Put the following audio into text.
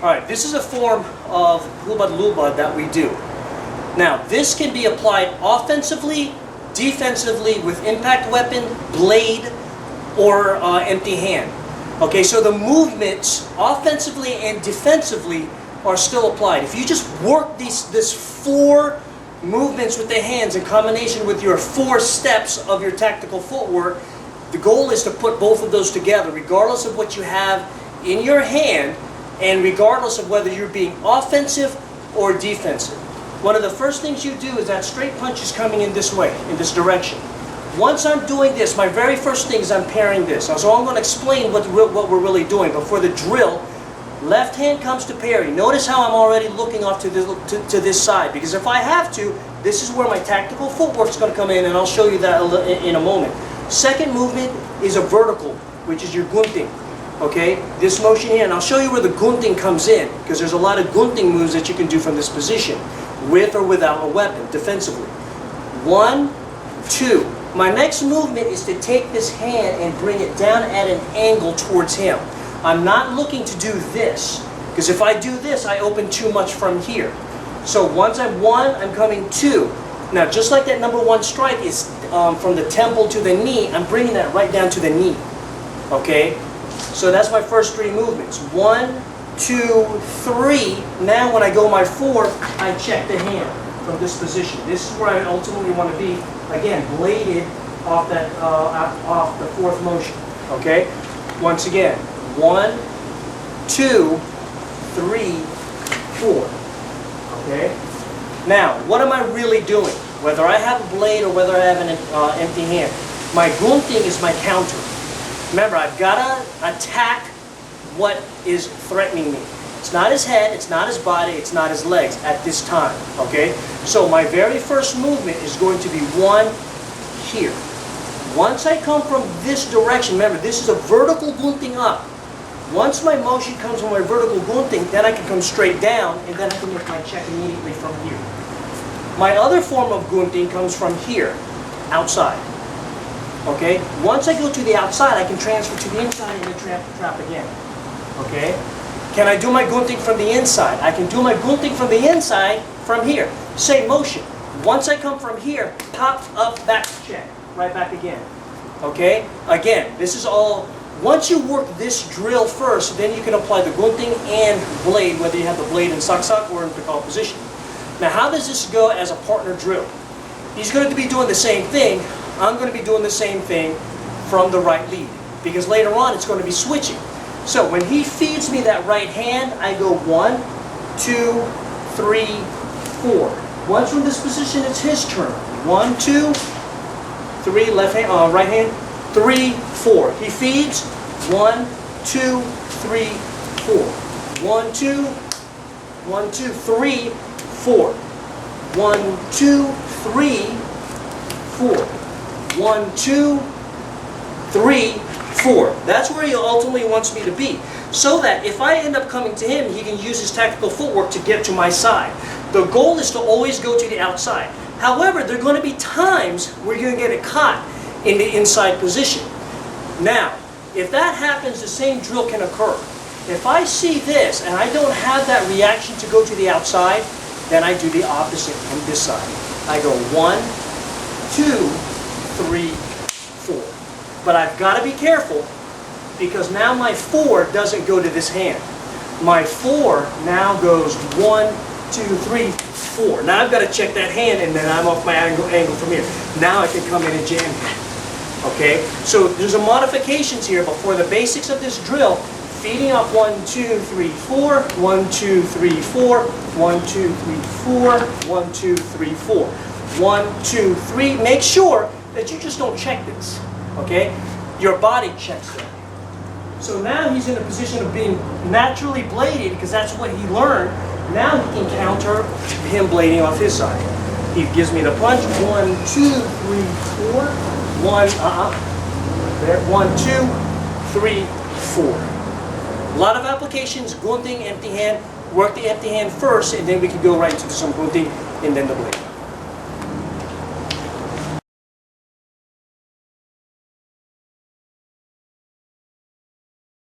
Alright, this is a form of hubad-lubad that we do. Now, this can be applied offensively, defensively, with impact weapon, blade, or empty hand. Okay, so the movements, offensively and defensively, are still applied. If you just work this 4 movements with the hands in combination with your 4 steps of your tactical footwork, the goal is to put both of those together, regardless of what you have in your hand, and regardless of whether you're being offensive or defensive. One of the first things you do is that straight punch is coming in this way, in this direction. Once I'm doing this, my very first thing is I'm pairing this. So I'm going to explain what we're really doing. But for the drill, left hand comes to parry. Notice how I'm already looking off to this side, because if I have to, this is where my tactical footwork is going to come in, and I'll show you that in a moment. Second movement is a vertical, which is your gunting. Okay, this motion here, and I'll show you where the gunting comes in, because there's a lot of gunting moves that you can do from this position, with or without a weapon, defensively. 1, 2. My next movement is to take this hand and bring it down at an angle towards him. I'm not looking to do this, because if I do this, I open too much from here. So once I'm 1, I'm coming 2. Now, just like that number 1 strike is from the temple to the knee, I'm bringing that right down to the knee. Okay? So that's my first 3 movements. 1, 2, 3. Now when I go my 4th, I check the hand from this position. This is where I ultimately want to be. Again, bladed off that off the 4th motion. Okay. Once again, 1, 2, 3, 4. Okay. Now, what am I really doing? Whether I have a blade or whether I have an empty hand, my gunting is my counter. Remember, I've got to attack what is threatening me. It's not his head, it's not his body, it's not his legs at this time, okay? So my very first movement is going to be 1 here. Once I come from this direction, remember, this is a vertical gunting up. Once my motion comes from my vertical gunting, then I can come straight down, and then I can make my check immediately from here. My other form of gunting comes from here, outside. Okay? Once I go to the outside, I can transfer to the inside and then trap again. Okay? Can I do my gunting from the inside? I can do my gunting from the inside from here. Same motion. Once I come from here, pop up, back, check. Right back again. Okay? Again, this is all... Once you work this drill first, then you can apply the gunting and blade, whether you have the blade in saksak or in pikal position. Now, how does this go as a partner drill? He's going to be doing the same thing. I'm going to be doing the same thing from the right lead, because later on it's going to be switching. So when he feeds me that right hand, I go 1, 2, 3, 4. Once from this position, it's his turn. 1, 2, 3, left hand, right hand, 3, 4. He feeds 1, 2, 3, 4. 1, 2, 1, 2, 3, 4. 1, 2, 3, 4. 1, 2, 3, 4. That's where he ultimately wants me to be. So that if I end up coming to him, he can use his tactical footwork to get to my side. The goal is to always go to the outside. However, there are going to be times where you're going to get it caught in the inside position. Now, if that happens, the same drill can occur. If I see this and I don't have that reaction to go to the outside, then I do the opposite from this side. I go 1, 2, 3, 4. But I've got to be careful, because now my 4 doesn't go to this hand. My 4 now goes 1, 2, 3, 4. Now I've got to check that hand, and then I'm off my angle from here. Now I can come in and jam him. Okay? So there's a modifications here, but for the basics of this drill, feeding off 1, 2, 3, 4, 1, 2, 3, 4, 1, 2, 3, 4, 1, 2, 3, 4. 1, 2, 3. Make sure that you just don't check this. Okay? Your body checks that. So now he's in a position of being naturally bladed, because that's what he learned. Now he can counter him blading off his side. He gives me the punch. 1, 2, 3, 4. 1, there. 1, 2, 3, 4. A lot of applications, gunting, empty hand. Work the empty hand first, and then we can go right into some gunting, and then the blade.